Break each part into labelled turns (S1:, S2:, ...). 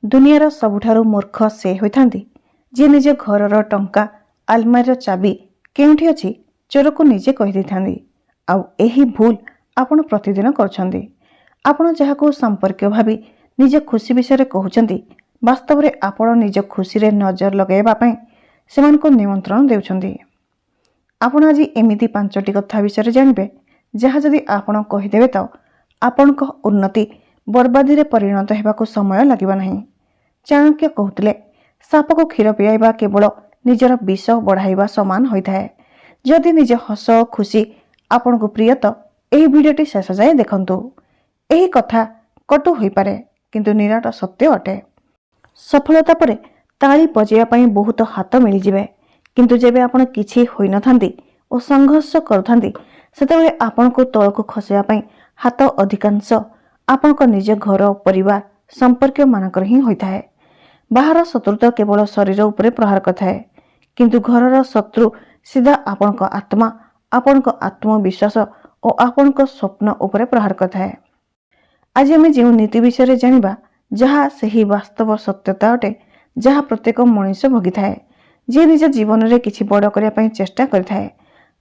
S1: दुनियार सबुठारु मूर्ख से होइथांती जे निज घरर टंका आलमारीर चाबी केउठी अछि चोर को निजे कहि दैथांती। आउ एही भूल आपण प्रतिदिन करछंती। आपण जहाको संपर्क भाबी निज खुशी विषय कहउछंती वास्तव रे आपण निज खुशी रे नजर लगाइबा पई सेमानको निमंत्रण देउछंती। आपण आज एमिति 5टी कथा विषय जानिबे जहा जदि आपण कहिदेबे त आपणक उन्नति बर्बादी रे परिणत हेबाको समय लागिबा नहीं। चाणक्य कहउतले साप को क्षीर पियाइबा केवल निजर विष बढ़ाइबा समान होइथाए। जदि निज हस खुशी आपण को प्रिय त एही भिडियोटी शेष जाए देखंतु। एही कथा कटु होई पारे किंतु निराट सत्य अटे। सफलता परे ताली बजाइबा पई बहुत हाथ मिली जिवे किंतु जेबे आपण किछि होई नथांती ओ संघर्ष करथांती सेतेबेले आपण को तळ को खसिया पई हाथ अधिकांश आपणक निज घर परिवार संपर्क मानकर ही होइथाए। बाहर शत्रु तो केवल शरीर उपरे प्रहार करथाए किंतु घरर शत्रु सीधा आपणक आत्मा आपणक आत्मविश्वास और आपणक स्वप्न उपरे प्रहार करथाए। आज आम जो नीति विषय जानिबा जहा सही वास्तव सत्यता अटे जहा प्रत्येक मनुष्य भोगी थाए जे निज जीवन रे किछि बड़ करिया पई चेष्टा करथाए।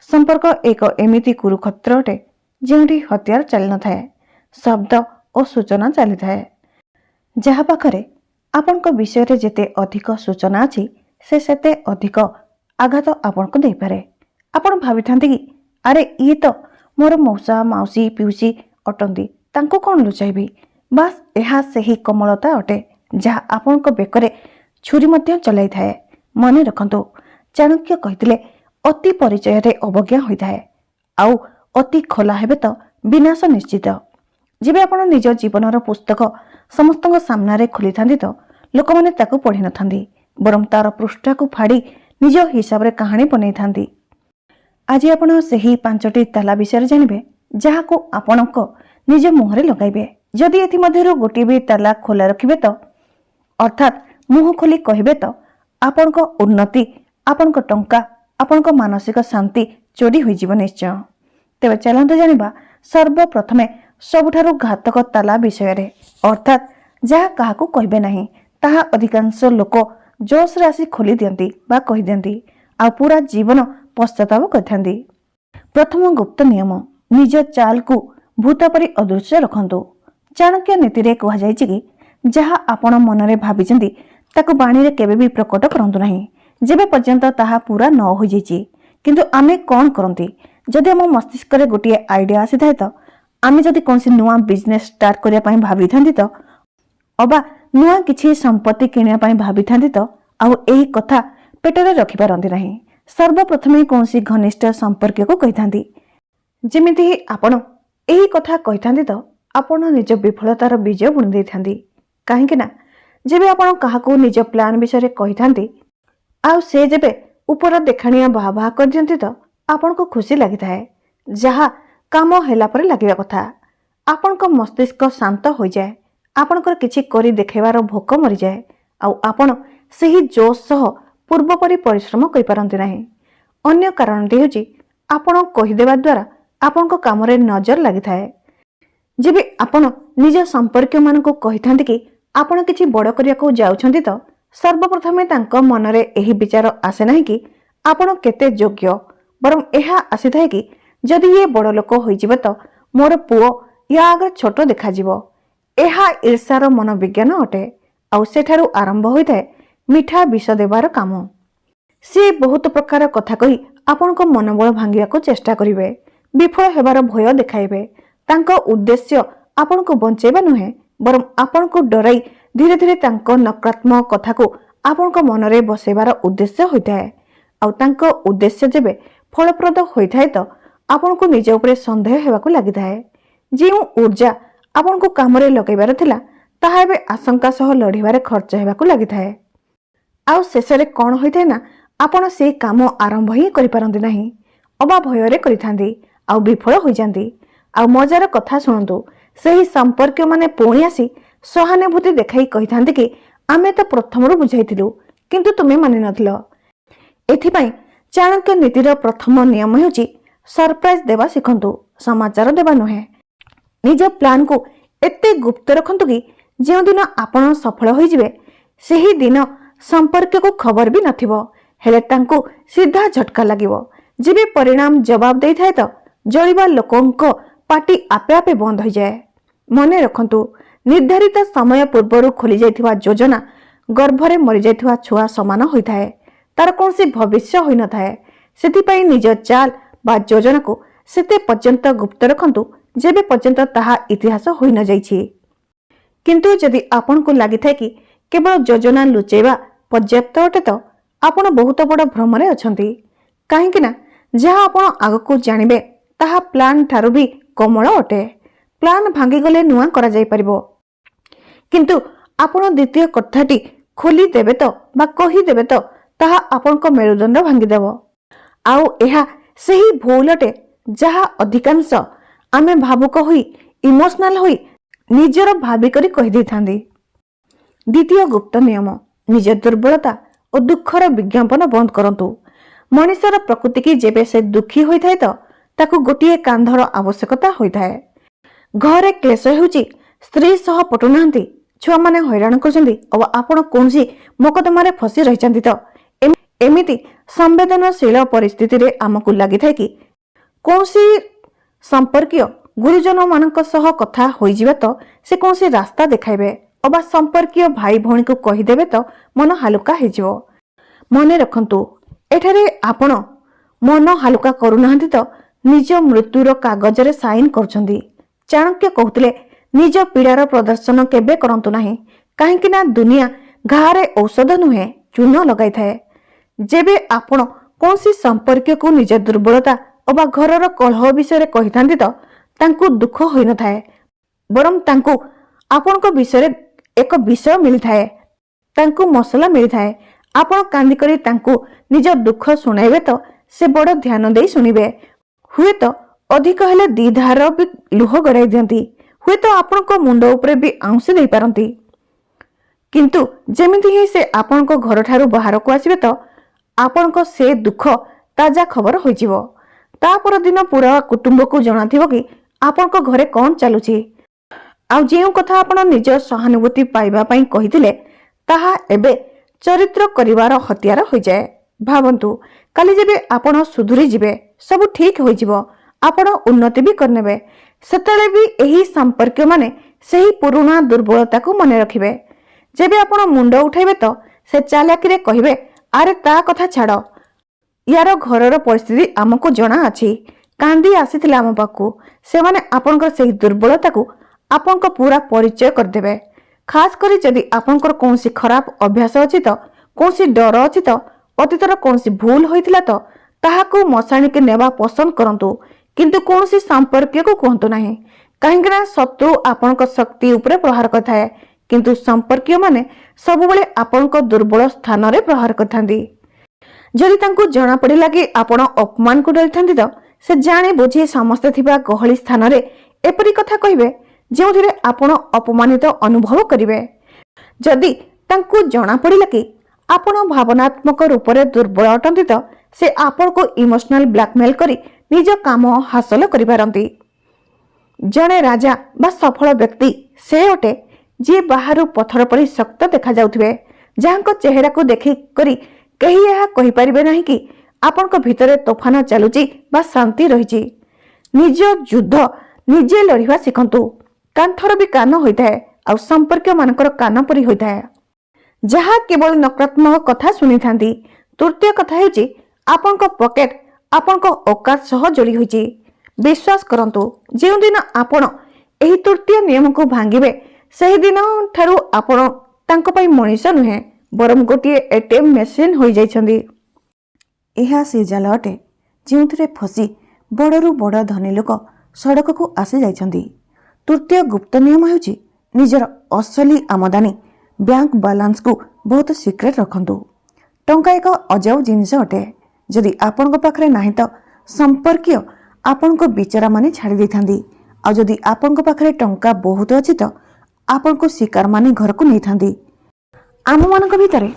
S1: संपर्क एक एमिति कुरुक्षेत्र अटे जेउठी हथियार चली न थाए शब्द और सूचना चली थाए। जहा पाखरे आपनक विषय रे जेते अधिक सूचना अछि से सेते अधिक आघात आपनको देई पारे। आपण भाबिथांती कि अरे ये तो मोर मौसा माउसी पिउसी अटंती तांको कोन लुचाइबी। बास एहा सही कोमलता अटे जहा आपनको बेकरे छुरी मध्य चलाई थाए। मने रखंतु चाणक्य कहितले अति परिचय रे अवज्ञा होइथाए आउ अति खोला हेबे तो विनाश निश्चित। जेबे आपण निज जीवनर पुस्तक समस्त सामना रे खोली थांदी तो लोक माने ताकू पढ़ी न थांदी बरम तार पृष्ठा को फाड़ी निज हिसाब रे कहानी बनै थांदी। आज आपण सही 5टी ताला विषय जानिबे जहाको आपणक निज मुहरे लगाइबे। जदि एथि मध्यरु गोटी भी ताला खोला रखिबे तो अर्थात मुह खोली कहिबे तो आपणक उन्नति आपणक टंका आपणक मानसिक शांति चोरी होई जीव निश्चय। तेबे चलंतु जानिबा सर्वप्रथमे सबुठारु घातक ताला विषय रे अर्थात जहा काहाकू कहिबे नहीं ताहा अधिकांश लोक जोश रे आसी खोली दियंती बा कहि दियंती आ पूरा जीवन पश्चाताप करथांती। प्रथम गुप्त नियम निज चाल को भूत परि अदृश्य रखंतु। चाणक्य नीति रे कहा जायछि कि जहा आपण मनरे भाबिचंती ताकू बाणी रे केबे भी प्रकट करंतु नहीं जेबे पर्यंत ताहा पूरा न हो जाइछि। किंतु आमे कोन करंती जदि हम मस्तिष्क रे गोटिए आइडिया आसी थाए तो आमे जदि कोनसी नुआ बिजनेस स्टार्ट करिया पई भाबी थांती तो अबा नुआ किछि संपत्ति किनिया पई भाबी थांती तो आउ एही कथा पेटरे रखि पारंती नहीं। सर्वप्रथमे कोनसी घनिष्ठ संपर्क को कहि थांती जेमिति ही आपण एही कथा कहि थांती तो आपण निज विफलतार बीज बुणी देई थांती। काहेकि ना जेबे आपण काहाकू निज प्लान विषय कहि थांती आउ से जेबे ऊपर देखाणिया बाहा बाहा कर दियंती तो आपण को खुशी लागि थाए जहा काम हेला परे लागिबा कथा। आपण को मस्तिष्क शांत हो जाए आपणकर किछि करी देखेबार भोक मरि जाए आउ आपण सही जोश सह पूर्व परि परिश्रम करि पारंती नाही। अन्य कारणटी होछि आपण कहि देबा द्वारा आपण को काम रे नजर लागि थाए। जेबे आपण निज संपर्क मान को कहि थांती कि आपण किछि बड़ करिया को जाउछंती तो सर्वप्रथमे तांको मनरे एही विचार आसे नाही कि आपण केते योग्य बरम एहा आसी थाए कि जदि ये बड़ लोक होई जिवो तो मोर पुओ या आगे छोट देखा जिवो। एहा ईर्षार मनोविज्ञान अटे आउ सेठारु आरंभ होइथाए मिठा विष देवार काम। सी बहुत प्रकार कथा कही आपणको मनोबल भांगिया को चेष्टा करिवे विफल हेबार भय देखाइबे। तांको उद्देश्य आपणको बंचेबा नुहे बरम आपणको डराई धीरे धीरे तांको नकारात्मक कथा को आपणको मनरे बसेबार उद्देश्य होइथाए। आउ तांको उद्देश्य जेबे फलप्रद होइथाए तो आपणको निज उपरे संदेह हेबाको लागिथाए। जेउ ऊर्जा आपणको कामरे लगाइबार थिला ताहा एबे आशंका सह लढिबारे खर्च हेबाको लागिथाए। आउ शेषरे कोन होइथाए ना आपण से काम आरंभ ही करि पारंती नाही अबा भयरे करिथांती आउ विफल होई जांती। आउ मजार कथा सुनंतु सही संपर्क माने पुणी आसी सहानुभूति देखाई कहिथांती कि आमे तो प्रथमरु बुझाइथिलु किंतु तुमे मानि नथिलो। एथिपाई चाणक्य नीतिर प्रथम नियम हेउची सरप्राइज देवा शिखंतु समाचार देवा नुहे। निज प्लान को एते गुप्त रखंतु कि ଯେଉଁ ଦିନ ଆପଣ ସଫଳ ହୋଇଯିବେ ସେହି ଦିନ ସମ୍ପର୍କକୁ ଖବର ବି ନଥିବ, ହେଲେ ତାଙ୍କୁ ସିଧା ଝଟକା ଲାଗିବ। ଯେବେ ପରିଣାମ ଜବାବ ଦେଇଥାଏ ତ ଜଳିବା ଲୋକଙ୍କ ପାଟି ଆପେ ଆପେ ବନ୍ଦ ହୋଇଯାଏ। ମନେ ରଖନ୍ତୁ, ନିର୍ଦ୍ଧାରିତ ସମୟ ପୂର୍ବରୁ ଖୋଲି ଯାଇଥିବା ଯୋଜନା ଗର୍ଭରେ ମରିଯାଇଥିବା ଛୁଆ ସମାନ ହୋଇଥାଏ। ତାର କୌଣସି ଭବିଷ୍ୟ ହୋଇନଥାଏ। ସେଥିପାଇଁ ନିଜ ଚାଲ ବା ଯୋଜନାକୁ ସେତେ ପର୍ଯ୍ୟନ୍ତ ଗୁପ୍ତ ରଖନ୍ତୁ ଯେବେ ପର୍ଯ୍ୟନ୍ତ ତାହା ଇତିହାସ ହୋଇ ନ ଯାଇଛି। କିନ୍ତୁ ଯଦି ଆପଣଙ୍କୁ ଲାଗିଥାଏ କି କେବଳ ଯୋଜନା ଲୁଚେଇବା ପର୍ଯ୍ୟାପ୍ତ ଅଟେ ତ ଆପଣ ବହୁତ ବଡ଼ ଭ୍ରମରେ ଅଛନ୍ତି। କାହିଁକି ନା ଯାହା ଆପଣ ଆଗକୁ ଜାଣିବେ ତାହା ପ୍ଲାନ୍ ଠାରୁ ବି କୋମଳ ଅଟେ। ପ୍ଲାନ୍ ଭାଙ୍ଗିଗଲେ ନୂଆ କରାଯାଇପାରିବ, କିନ୍ତୁ ଆପଣ ଦ୍ୱିତୀୟ କଥାଟି ଖୋଲିଦେବେ ତ ବା କହିଦେବେ ତ ତାହା ଆପଣଙ୍କ ମେରୁଦଣ୍ଡ ଭାଙ୍ଗିଦେବ। ଆଉ ଏହା ସେହି ଭୁଲ ଅଟେ ଯାହା ଅଧିକାଂଶ ଆମେ ଭାବୁକ ହୋଇ ଇମୋସନାଲ ହୋଇ ନିଜର ଭାବିକରି କହିଦେଇଥାନ୍ତି। ଦ୍ୱିତୀୟ ଗୁପ୍ତ ନିୟମ, ନିଜ ଦୁର୍ବଳତା ଓ ଦୁଃଖର ବିଜ୍ଞାପନ ବନ୍ଦ କରନ୍ତୁ। ମଣିଷର ପ୍ରକୃତି କି ଯେବେ ସେ ଦୁଃଖୀ ହୋଇଥାଏ ତ ତାକୁ ଗୋଟିଏ କାନ୍ଧର ଆବଶ୍ୟକତା ହୋଇଥାଏ। ଘରେ କ୍ଲେଶ ହେଉଛି, ସ୍ତ୍ରୀ ସହ ପଟୁନାହାନ୍ତି, ଛୁଆମାନେ ହଇରାଣ କରୁଛନ୍ତି ଆଉ ଆପଣ କୌଣସି ମୋକଦ୍ଦମାରେ ଫସି ରହିଛନ୍ତି ତ ଏମିତି ସମ୍ବେଦନଶୀଳ ପରିସ୍ଥିତିରେ ଆମକୁ ଲାଗିଥାଏ କି କୌଣସି ସମ୍ପର୍କୀୟ ଗୁରୁଜନମାନଙ୍କ ସହ କଥା ହୋଇଯିବେ ତ ସେ କୌଣସି ରାସ୍ତା ଦେଖାଇବେ ଅବା ସମ୍ପର୍କୀୟ ଭାଇ ଭଉଣୀକୁ କହିଦେବେ ତ ମନ ହାଲୁକା ହେଇଯିବ। ମନେ ରଖନ୍ତୁ, ଏଠାରେ ଆପଣ ମନ ହାଲୁକା କରୁନାହାନ୍ତି ତ ନିଜ ମୃତ୍ୟୁର କାଗଜରେ ସାଇନ କରୁଛନ୍ତି। ଚାଣକ୍ୟ କହୁଥିଲେ, ନିଜ ପୀଡ଼ାର ପ୍ରଦର୍ଶନ କେବେ କରନ୍ତୁ ନାହିଁ, କାହିଁକି ନା ଦୁନିଆ ଘାରେ ଔଷଧ ନୁହେଁ ଚୂନ ଲଗାଇଥାଏ। ଯେବେ ଆପଣ କୌଣସି ସମ୍ପର୍କୀୟକୁ ନିଜ ଦୁର୍ବଳତା ଅବା ଘରର କଳହ ବିଷୟରେ କହିଥାନ୍ତି ତ ତାଙ୍କୁ ଦୁଃଖ ହୋଇନଥାଏ, ବରଂ ତାଙ୍କୁ ଆପଣଙ୍କ ବିଷୟରେ ଏକ ବିଷୟ ମିଳିଥାଏ, ତାଙ୍କୁ ମସଲା ମିଳିଥାଏ। ଆପଣ କାନ୍ଦିକରି ତାଙ୍କୁ ନିଜ ଦୁଃଖ ଶୁଣାଇବେ ତ ସେ ବଡ଼ ଧ୍ୟାନ ଦେଇ ଶୁଣିବେ। ହୁଏତ ଅଧିକ ହେଲେ 2 ଧାର ବି ଲୁହ ଗଡ଼ାଇ ଦିଅନ୍ତି, ହୁଏତ ଆପଣଙ୍କ ମୁଣ୍ଡ ଉପରେ ବି ଆଉଁସି ଦେଇପାରନ୍ତି। କିନ୍ତୁ ଯେମିତି ହିଁ ସେ ଆପଣଙ୍କ ଘରଠାରୁ ବାହାରକୁ ଆସିବେ ତ ଆପଣଙ୍କ ସେ ଦୁଃଖ ତାଜା ଖବର ହୋଇଯିବ। ତା ପରଦିନ ପୁରା କୁଟୁମ୍ବକୁ ଜଣାଥିବ କି ଆପଣଙ୍କ ଘରେ କ'ଣ ଚାଲୁଛି। ଆଉ ଯେଉଁ କଥା ଆପଣ ନିଜ ସହାନୁଭୂତି ପାଇବା ପାଇଁ କହିଥିଲେ ତାହା ଏବେ ଚରିତ୍ର କରିବାର ହତିଆର ହୋଇଯାଏ। ଭାବନ୍ତୁ, କାଲି ଯେବେ ଆପଣ ସୁଧୁରି ଯିବେ, ସବୁ ଠିକ ହୋଇଯିବ, ଆପଣ ଉନ୍ନତି ବି କରିନେବେ, ସେତେବେଳେ ବି ଏହି ସମ୍ପର୍କୀୟମାନେ ସେହି ପୁରୁଣା ଦୁର୍ବଳତାକୁ ମନେ ରଖିବେ। ଯେବେ ଆପଣ ମୁଣ୍ଡ ଉଠାଇବେ ତ ସେ ଚାଲାକିରେ କହିବେ, ଆରେ ତା କଥା ଛାଡ଼, ୟାର ଘରର ପରିସ୍ଥିତି ଆମକୁ ଜଣା ଅଛି, କାନ୍ଦି ଆସିଥିଲେ ଆମ ପାଖକୁ। ସେମାନେ ଆପଣଙ୍କର ସେହି ଦୁର୍ବଳତାକୁ ଆପଣଙ୍କ ପୁରା ପରିଚୟ କରିଦେବେ। ଖାସ କରି ଯଦି ଆପଣଙ୍କର କୌଣସି ଖରାପ ଅଭ୍ୟାସ ଅଛି ତ, କୌଣସି ଡର ଅଛି ତ, ଅତୀତର କୌଣସି ଭୁଲ ହୋଇଥିଲା ତ ତାହାକୁ ମଶାଣିକି ନେବା ପସନ୍ଦ କରନ୍ତୁ, କିନ୍ତୁ କୌଣସି ସମ୍ପର୍କୀୟକୁ କୁହନ୍ତୁ ନାହିଁ। କାହିଁକି ନା ଶତ୍ରୁ ଆପଣଙ୍କ ଶକ୍ତି ଉପରେ ପ୍ରହାର କରିଥାଏ, କିନ୍ତୁ ସମ୍ପର୍କୀୟମାନେ ସବୁବେଳେ ଆପଣଙ୍କ ଦୁର୍ବଳ ସ୍ଥାନରେ ପ୍ରହାର କରିଥାନ୍ତି। ଯଦି ତାଙ୍କୁ ଜଣାପଡ଼ିଲା କି ଆପଣ ଅପମାନକୁ ଡରିଥାନ୍ତି ତ ସେ ଜାଣି ବୁଝି ସମସ୍ତେ ଥିବା ଗହଳି ସ୍ଥାନରେ ଏପରି କଥା କହିବେ ଯେଉଁଥିରେ ଆପଣ ଅପମାନିତ ଅନୁଭବ କରିବେ। ଯଦି ତାଙ୍କୁ ଜଣାପଡ଼ିଲା କି ଆପଣ ଭାବନାତ୍ମକ ରୂପରେ ଦୁର୍ବଳ ଅଟନ୍ତି ତ ସେ ଆପଣଙ୍କୁ ଇମୋସନାଲ ବ୍ଲାକମେଲ କରି ନିଜ କାମ ହାସଲ କରିପାରନ୍ତି। ଜଣେ ରାଜା ବା ସଫଳ ବ୍ୟକ୍ତି ସେ ଅଟେ ଯିଏ ବାହାରୁ ପଥର ପରି ଶକ୍ତ ଦେଖାଯାଉଥିବେ, ଯାହାଙ୍କ ଚେହେରାକୁ ଦେଖିକରି କେହି ଏହା କହିପାରିବେ ନାହିଁ କି ଆପଣଙ୍କ ଭିତରେ ତୋଫାନ ଚାଲୁଛି ବା ଶାନ୍ତି ରହିଛି। ନିଜ ଯୁଦ୍ଧ ନିଜେ ଲଢ଼ିବା ଶିଖନ୍ତୁ। କାନ୍ଥର ବି କାନ ହୋଇଥାଏ ଆଉ ସମ୍ପର୍କୀୟ ମାନଙ୍କର କାନ ପରି ହୋଇଥାଏ, ଯାହା କେବଳ ନକାରାତ୍ମକ କଥା ଶୁଣିଥାନ୍ତି। ତୃତୀୟ କଥା ହେଉଛି ଆପଣଙ୍କ ପକେଟ ଆପଣଙ୍କ ଔକାତ ସହ ଯୋଡ଼ି ହୋଇଛି। ବିଶ୍ୱାସ କରନ୍ତୁ, ଯେଉଁଦିନ ଆପଣ ଏହି ତୃତୀୟ ନିୟମକୁ ଭାଙ୍ଗିବେ ସେହିଦିନ ଠାରୁ ଆପଣ ତାଙ୍କ ପାଇଁ ମଣିଷ ନୁହେଁ, ବରଂ ଗୋଟିଏ ATM ମେସିନ୍ ହୋଇଯାଇଛନ୍ତି। ଏହା ସେ ଜାଲ ଅଟେ ଯେଉଁଥିରେ ଫସି ବଡ଼ରୁ ବଡ଼ ଧନୀ ଲୋକ ସଡ଼କକୁ ଆସି ଯାଇଛନ୍ତି। ତୃତୀୟ ଗୁପ୍ତ ନିୟମ ହେଉଛି ନିଜର ଅସଲି ଆମଦାନୀ ବ୍ୟାଙ୍କ ବାଲାନ୍ସକୁ ବହୁତ ସିକ୍ରେଟ ରଖନ୍ତୁ। ଟଙ୍କା ଏକ ଅଜବ ଜିନିଷ ଅଟେ। ଯଦି ଆପଣଙ୍କ ପାଖରେ ନାହିଁ ତ ସମ୍ପର୍କୀୟ ଆପଣଙ୍କୁ ବିଚରା ମାନେ ଛାଡ଼ି ଦେଇଥାନ୍ତି, ଆଉ ଯଦି ଆପଣଙ୍କ ପାଖରେ ଟଙ୍କା ବହୁତ ଅଛି ତ ଆପଣଙ୍କୁ ଶିକାର ମାନେ ଘରକୁ ନେଇଥାନ୍ତି। ଆମମାନଙ୍କ ଭିତରେ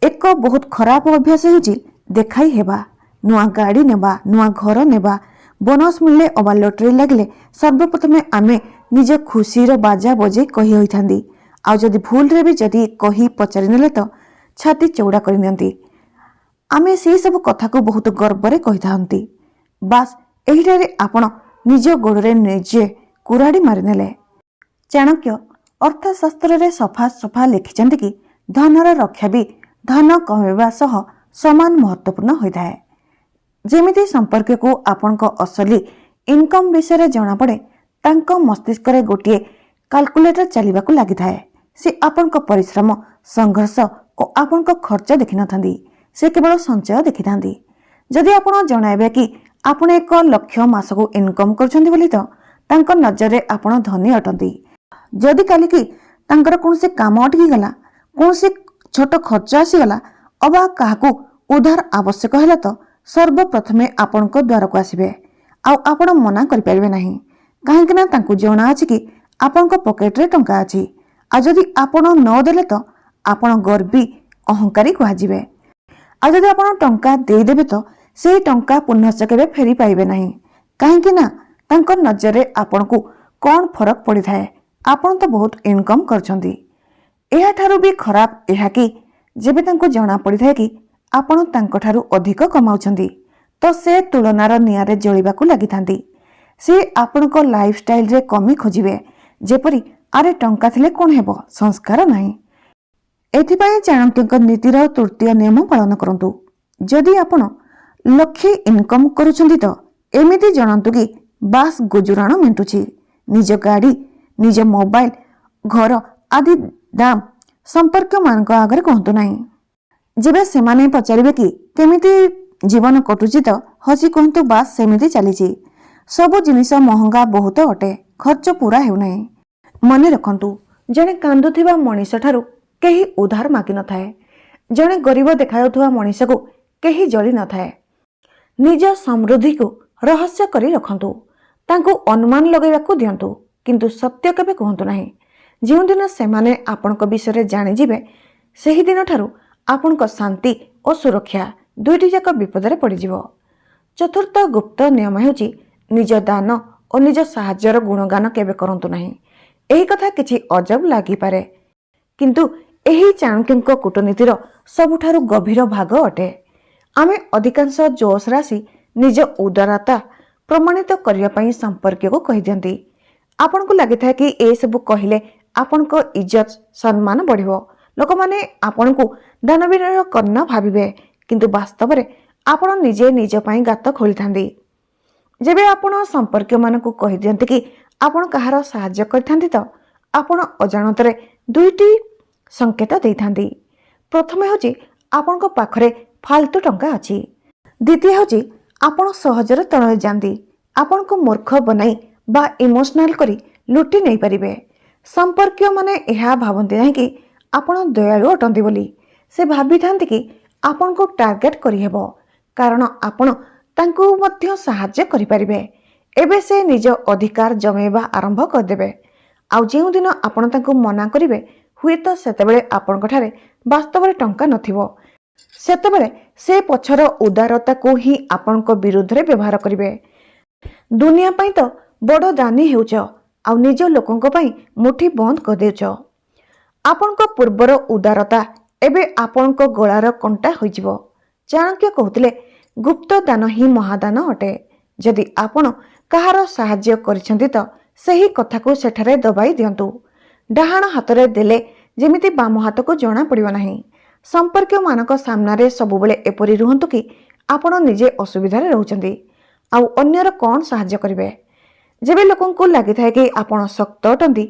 S1: ଏକ ବହୁତ ଖରାପ ଅଭ୍ୟାସ ହେଉଛି ଦେଖାଇ ହେବା। ନୂଆ ଗାଡ଼ି ନେବା, ନୂଆ ଘର ନେବା, ବୋନସ୍ ମିଳିଲେ ଅବା ଲଟେରୀ ଲାଗିଲେ ସର୍ବପ୍ରଥମେ ଆମେ ନିଜ ଖୁସିର ବାଜା ବଜେଇ କହି ହୋଇଥାନ୍ତି, ଆଉ ଯଦି ଭୁଲରେ ବି ଯଦି କହି ପଚାରି ନେଲେ ତ ଛାତି ଚଉଡ଼ା କରିନିଅନ୍ତି। ଆମେ ସେହି ସବୁ କଥାକୁ ବହୁତ ଗର୍ବରେ କହିଥାନ୍ତି। ବାସ୍ ଏହିଠାରେ ଆପଣ ନିଜ ଗୋଡ଼ରେ ନିଜେ କୁରାଢ଼ି ମାରିନେଲେ। ଚାଣକ୍ୟ ଅର୍ଥଶାସ୍ତ୍ରରେ ସଫା ସଫା ଲେଖିଛନ୍ତି କି ଧନର ରକ୍ଷା ବି ଧନ କମାଇବା ସହ ସମାନ ମହତ୍ତ୍ୱପୂର୍ଣ୍ଣ ହୋଇଥାଏ। ଯେମିତି ସମ୍ପର୍କକୁ ଆପଣଙ୍କ ଅସଲି ଇନକମ୍ ବିଷୟରେ ଜଣାପଡ଼େ, ତାଙ୍କ ମସ୍ତିଷ୍କରେ ଗୋଟିଏ କାଲକୁଲେଟର ଚାଲିବାକୁ ଲାଗିଥାଏ। ସେ ଆପଣଙ୍କ ପରିଶ୍ରମ, ସଂଘର୍ଷ ଓ ଆପଣଙ୍କ ଖର୍ଚ୍ଚ ଦେଖିନଥାନ୍ତି, ସେ କେବଳ ସଞ୍ଚୟ ଦେଖିଥାନ୍ତି। ଯଦି ଆପଣ ଜଣାଇବେ କି ଆପଣ 1 ଲକ୍ଷ ମାସକୁ ଇନକମ୍ କରୁଛନ୍ତି ବୋଲି ତ ତାଙ୍କ ନଜରରେ ଆପଣ ଧନୀ ଅଟନ୍ତି। ଯଦି କାଲିକି ତାଙ୍କର କୌଣସି କାମ ଅଟକିଗଲା, କୌଣସି ଛୋଟ ଖର୍ଚ୍ଚ ଆସିଗଲା ଅବା କାହାକୁ ଉଧାର ଆବଶ୍ୟକ ହେଲା ତ ସର୍ବପ୍ରଥମେ ଆପଣଙ୍କ ଦ୍ୱାରକୁ ଆସିବେ। ଆଉ ଆପଣ ମନା କରିପାରିବେ ନାହିଁ, କାହିଁକିନା ତାଙ୍କୁ ଜଣାଅଛି କି ଆପଣଙ୍କ ପକେଟରେ ଟଙ୍କା ଅଛି। ଆଉ ଯଦି ଆପଣ ନ ଦେଲେ ତ ଆପଣ ଗର୍ବୀ, ଅହଙ୍କାରୀ କୁହାଯିବେ। ଆଉ ଯଦି ଆପଣ ଟଙ୍କା ଦେଇଦେବେ ତ ସେହି ଟଙ୍କା ପୁନଶ୍ଚ କେବେ ଫେରି ପାଇବେ ନାହିଁ, କାହିଁକି ନା ତାଙ୍କ ନଜରରେ ଆପଣଙ୍କୁ କ'ଣ ଫରକ ପଡ଼ିଥାଏ, ଆପଣ ତ ବହୁତ ଇନକମ୍ କରୁଛନ୍ତି। ଏହାଠାରୁ ବି ଖରାପ ଏହା କି ଯେବେ ତାଙ୍କୁ ଜଣାପଡ଼ିଥାଏ କି ଆପଣ ତାଙ୍କଠାରୁ ଅଧିକ କମାଉଛନ୍ତି ତ ସେ ତୁଳନାର ନିଆଁରେ ଜଳିବାକୁ ଲାଗିଥାନ୍ତି। ସେ ଆପଣଙ୍କ ଲାଇଫଷ୍ଟାଇଲରେ କମି ଖୋଜିବେ, ଯେପରି ଆରେ ଟଙ୍କା ଥିଲେ କ'ଣ ହେବ, ସଂସ୍କାର ନାହିଁ। ଏଥିପାଇଁ ଚାଣକ୍ୟଙ୍କ ନୀତିର ତୃତୀୟ ନିୟମ ପାଳନ କରନ୍ତୁ। ଯଦି ଆପଣ ଲକ୍ଷେ ଇନକମ୍ କରୁଛନ୍ତି ତ ଏମିତି ଜଣାନ୍ତୁ କି ବାସ୍ ଗୁଜୁରାଣ ମେଣ୍ଟୁଛି। ନିଜ ଗାଡ଼ି, ନିଜ ମୋବାଇଲ, ଘର ଆଦି ଦାମ ସମ୍ପର୍କୀୟମାନଙ୍କ ଆଗରେ କୁହନ୍ତୁ ନାହିଁ। ଯେବେ ସେମାନେ ପଚାରିବେ କି କେମିତି ଜୀବନ କଟୁଛି ତ ହସି କୁହନ୍ତୁ ବାସ୍ ସେମିତି ଚାଲିଛି। ସବୁ ଜିନିଷ ମହଙ୍ଗା ବହୁତ ଅଟେ, ଖର୍ଚ୍ଚ ପୂରା ହେଉନାହିଁ। ମନେ ରଖନ୍ତୁ, ଜଣେ କାନ୍ଦୁଥିବା ମଣିଷଠାରୁ କେହି ଉଧାର ମାଗିନଥାଏ। ଜଣେ ଗରିବ ଦେଖାଯାଉଥିବା ମଣିଷକୁ କେହି ଜଳି ନଥାଏ। ନିଜ ସମୃଦ୍ଧିକୁ ରହସ୍ୟ କରି ରଖନ୍ତୁ। ତାଙ୍କୁ ଅନୁମାନ ଲଗାଇବାକୁ ଦିଅନ୍ତୁ, କିନ୍ତୁ ସତ୍ୟ କେବେ କୁହନ୍ତୁ ନାହିଁ। ଯେଉଁଦିନ ସେମାନେ ଆପଣଙ୍କ ବିଷୟରେ ଜାଣିଯିବେ, ସେହିଦିନଠାରୁ ଆପଣଙ୍କ ଶାନ୍ତି ଓ ସୁରକ୍ଷା ଦୁଇଟି ଯାକ ବିପଦରେ ପଡ଼ିଯିବ। ଚତୁର୍ଥ ଗୁପ୍ତ ନିୟମ ହେଉଛି ନିଜ ଦାନ ଓ ନିଜ ସାହାଯ୍ୟର ଗୁଣଗାନ କେବେ କରନ୍ତୁ ନାହିଁ। ଏହି କଥା କିଛି ଅଜବ ଲାଗିପାରେ, କିନ୍ତୁ ଏହି ଚାଣକ୍ୟଙ୍କ କୂଟନୀତିର ସବୁଠାରୁ ଗଭୀର ଭାଗ ଅଟେ। ଆମେ ଅଧିକାଂଶ ଜୋଶରେ ଆସି ନିଜ ଉଦାରତା ପ୍ରମାଣିତ କରିବା ପାଇଁ ସମ୍ପର୍କୀୟକୁ କହିଦିଅନ୍ତି। ଆପଣଙ୍କୁ ଲାଗିଥାଏ କି ଏସବୁ କହିଲେ ଆପଣଙ୍କ ଇଜ୍ଜତ ସମ୍ମାନ ବଢ଼ିବ, ଲୋକମାନେ ଆପଣଙ୍କୁ ଦାନବୀରର କନ୍ୟା ଭାବିବେ, କିନ୍ତୁ ବାସ୍ତବରେ ଆପଣ ନିଜେ ନିଜ ପାଇଁ ଗାତ ଖୋଳିଥାନ୍ତି। ଯେବେ ଆପଣ ସମ୍ପର୍କୀୟମାନଙ୍କୁ କହିଦିଅନ୍ତି କି ଆପଣ କାହାର ସାହାଯ୍ୟ କରିଥାନ୍ତି ତ ଆପଣ ଅଜାଣତରେ ଦୁଇଟି ସଂକେତ ଦେଇଥାନ୍ତି। ପ୍ରଥମେ ହେଉଛି ଆପଣଙ୍କ ପାଖରେ ଫାଲତୁ ଟଙ୍କା ଅଛି। ଦ୍ୱିତୀୟ ହେଉଛି ଆପଣ ସହଜରେ ତଳେ ଯାଆନ୍ତି, ଆପଣଙ୍କୁ ମୂର୍ଖ ବନାଇ ବା ଇମୋସନାଲ କରି ଲୁଟି ନେଇପାରିବେ। ସମ୍ପର୍କୀୟମାନେ ଏହା ଭାବନ୍ତି ନାହିଁ କି ଆପଣ ଦୟାଳୁ ଅଟନ୍ତି ବୋଲି, ସେ ଭାବିଥାନ୍ତି କି ଆପଣଙ୍କୁ ଟାର୍ଗେଟ କରିହେବ, କାରଣ ଆପଣ ତାଙ୍କୁ ମଧ୍ୟ ସାହାଯ୍ୟ କରିପାରିବେ। ଏବେ ସେ ନିଜ ଅଧିକାର ଜମେଇବା ଆରମ୍ଭ କରିଦେବେ। ଆଉ ଯେଉଁଦିନ ଆପଣ ତାଙ୍କୁ ମନା କରିବେ, ହୁଏତ ସେତେବେଳେ ଆପଣଙ୍କଠାରେ ବାସ୍ତବରେ ଟଙ୍କା ନଥିବ। ସେତେବେଳେ ସେ ପଛର ଉଦାରତାକୁ ହିଁ ଆପଣଙ୍କ ବିରୁଦ୍ଧରେ ବ୍ୟବହାର କରିବେ। ଦୁନିଆ ପାଇଁ ତ ବଡ଼ ଦାନୀ ହେଉଛ, ଆଉ ନିଜ ଲୋକଙ୍କ ପାଇଁ ମୁଠି ବନ୍ଦ କରିଦେଉଛ। ଆପଣଙ୍କ ପୂର୍ବର ଉଦାରତା ଏବେ ଆପଣଙ୍କ ଗଳାର କଣ୍ଟା ହୋଇଯିବ। ଚାଣକ୍ୟ କହୁଥିଲେ ଗୁପ୍ତ ଦାନ ହିଁ ମହାଦାନ ଅଟେ। ଯଦି ଆପଣ କାହାର ସାହାଯ୍ୟ କରିଛନ୍ତି ତ ସେହି କଥାକୁ ସେଠାରେ ଦବାଇ ଦିଅନ୍ତୁ। ଡାହାଣ ହାତରେ ଦେଲେ ଯେମିତି ବାମ ହାତକୁ ଜଣା ପଡ଼ିବ ନାହିଁ। ସମ୍ପର୍କୀୟମାନଙ୍କ ସାମ୍ନାରେ ସବୁବେଳେ ଏପରି ରୁହନ୍ତୁ କି ଆପଣ ନିଜେ ଅସୁବିଧାରେ ରହୁଛନ୍ତି, ଆଉ ଅନ୍ୟର କ'ଣ ସାହାଯ୍ୟ କରିବେ। ଯେବେ ଲୋକଙ୍କୁ ଲାଗିଥାଏ କି ଆପଣ ଶକ୍ତ ଅଟନ୍ତି,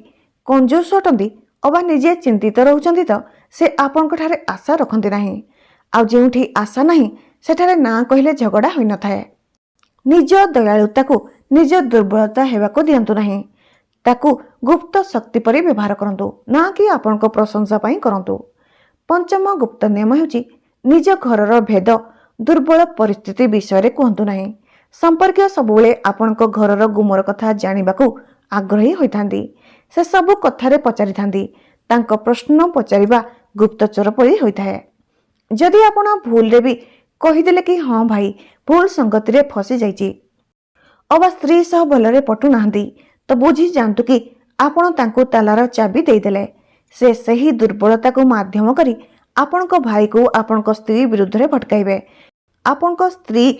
S1: କଞ୍ଜୁସ ଅଟନ୍ତି ଅବା ନିଜେ ଚିନ୍ତିତ ରହୁଛନ୍ତି ତ ସେ ଆପଣଙ୍କଠାରେ ଆଶା ରଖନ୍ତି ନାହିଁ। ଆଉ ଯେଉଁଠି ଆଶା ନାହିଁ ସେଠାରେ ନାଁ କହିଲେ ଝଗଡ଼ା ହୋଇନଥାଏ। ନିଜ ଦୟାଳୁତାକୁ ନିଜ ଦୁର୍ବଳତା ହେବାକୁ ଦିଅନ୍ତୁ ନାହିଁ। ତାକୁ ଗୁପ୍ତ ଶକ୍ତି ପରି ବ୍ୟବହାର କରନ୍ତୁ, ନା କି ଆପଣଙ୍କ ପ୍ରଶଂସା ପାଇଁ କରନ୍ତୁ। ପଞ୍ଚମ ଗୁପ୍ତ ନିୟମ ହେଉଛି ନିଜ ଘରର ଭେଦ ଦୁର୍ବଳ ପରିସ୍ଥିତି ବିଷୟରେ କୁହନ୍ତୁ ନାହିଁ। ସମ୍ପର୍କୀୟ ସବୁବେଳେ ଆପଣଙ୍କ ଘରର ଗୁମର କଥା ଜାଣିବାକୁ ଆଗ୍ରହୀ ହୋଇଥାନ୍ତି। ସେ ସବୁ କଥାରେ ପଚାରିଥାନ୍ତି। ତାଙ୍କ ପ୍ରଶ୍ନ ପଚାରିବା ଗୁପ୍ତଚର ପରି ହୋଇଥାଏ। ଯଦି ଆପଣ ଭୁଲରେ ବି କହିଦେଲେ କି ହଁ ଭାଇ ଭୁଲ ସଙ୍ଗତିରେ ଫସି ଯାଇଛି ଅବା ସ୍ତ୍ରୀ ସହ ଭଲରେ ପଟୁ ନାହାନ୍ତି, ତ ବୁଝି ଯାଆନ୍ତୁ କି ଆପଣ ତାଙ୍କୁ ତାଲାର ଚାବି ଦେଇଦେଲେ। से सही दुर्बलता को माध्यम करी आपणक भाई को आपणक स्त्री विरुद्ध रे भटकाइबे। आपणक स्त्री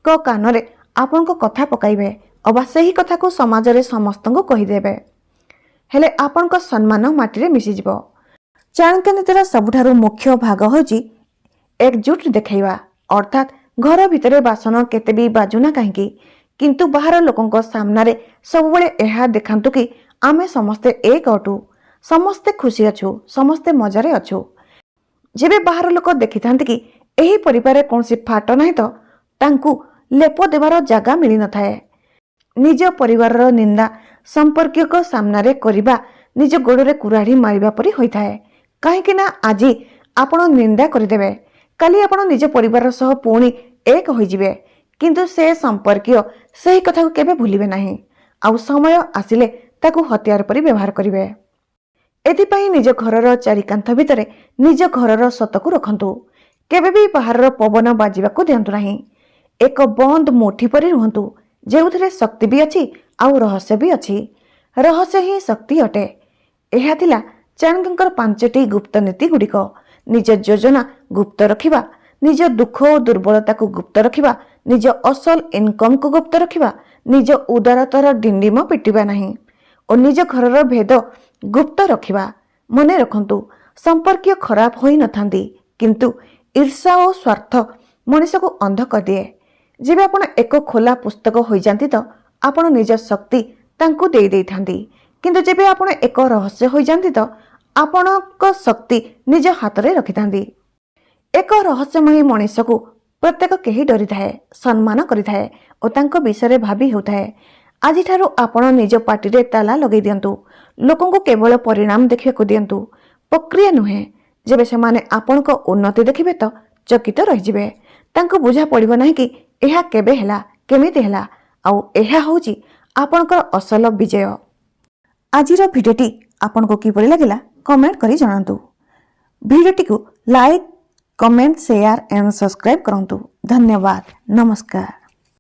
S1: को कान रे आपणक कथा पकाइबे अबा सही कथा को समाज रे समस्त को कहिदेबे हेले आपणक सम्मान माटी रे मिसी जिवो। चाणक्य नीतिर सबुठारु मुख्य भाग होची एकजुट देखाइबा, अर्थात घर भितरे बासन केते भी बाजुना काहेकि किंतु बाहर लोकंक सामना रे सबुबेले एहा देखांतु कि आमे समस्ते एक अटु, समस्ते खुशी अछु, समस्ते मजारे अछु। जेबे बाहर लोक देखिथांती कि एही परिवार कोनसी फाट नाही तो तांकु लेप देवार जगह मिली न थाए। निज परिवार निंदा संपर्क को सामना रे करिबा निज गोड़े कुराढ़ी मारिबा परी होइथाए। काहेकि ना आजी आपण निंदा करदेबे, काली आपण निज परिवार सह पुणी एक होइजिबे, किंतु से संपर्कीय सही कथा को केबे भूलिबे नाही, आउ समय आसिले ताकू हथियार परी व्यवहार करिवे। एथिपाई निज घरर चारिकांथ भितरे निज घरर सतकू रखंतु, केबे भी बाहर पवन बाजिबाकू दियंतु नाही। एक बंद मुठी परी रुहंतु, जेउथिरे शक्ति भी अछि आउ रहस्य भी अछि। रहस्य ही शक्ति अटे। एहा थिला चाणक्यंकर 5टी गुप्त नीति गुड़िक। निज योजना गुप्त रखिबा, निज दुख और दुर्बलता को गुप्त रखिबा, निज असल इनकम को गुप्त रखिबा, निज उदारतार डिंडिम पिटिबा नहीं और निज घरर भेद गुप्त रखिबा। मने रखंतु संपर्क खराब होई नथांती, किंतु ईर्षा और स्वार्थ मनीष को अंध कर दिए। जेबे आपण एक खोला पुस्तक होई जानती तो आपण निज शक्ति तांकू देई देई थांती, किंतु जेबे आपण एक रहस्य होई जानती तो आपणक शक्ति निज हाथ रे रखि थांती। एक रहस्यमयी मनीष को प्रत्येक केही डरी थाए, सम्मान करि थाए और तांको विषय भाबी होताए। आज ठारू आपण निज पार्टी रे ताला लगे दियंतु, लोकन को केवल परिणाम देखिବାକୁ दियंतु, प्रक्रिया नुहे। जेबे से माने आपण को उन्नति देखिबे तो चकित रहि जिवे। तांको बुझा पड़िबो नाही कि एहा केबे हेला, केमिति हेला, आउ एहा होची आपणकर असल विजय। आजिर भिडियोटी आपनको किपरि लागिला कमेंट करी जणांतु। भिडियोटी को like, comment, share and subscribe करंतु। धन्यवाद। नमस्कार।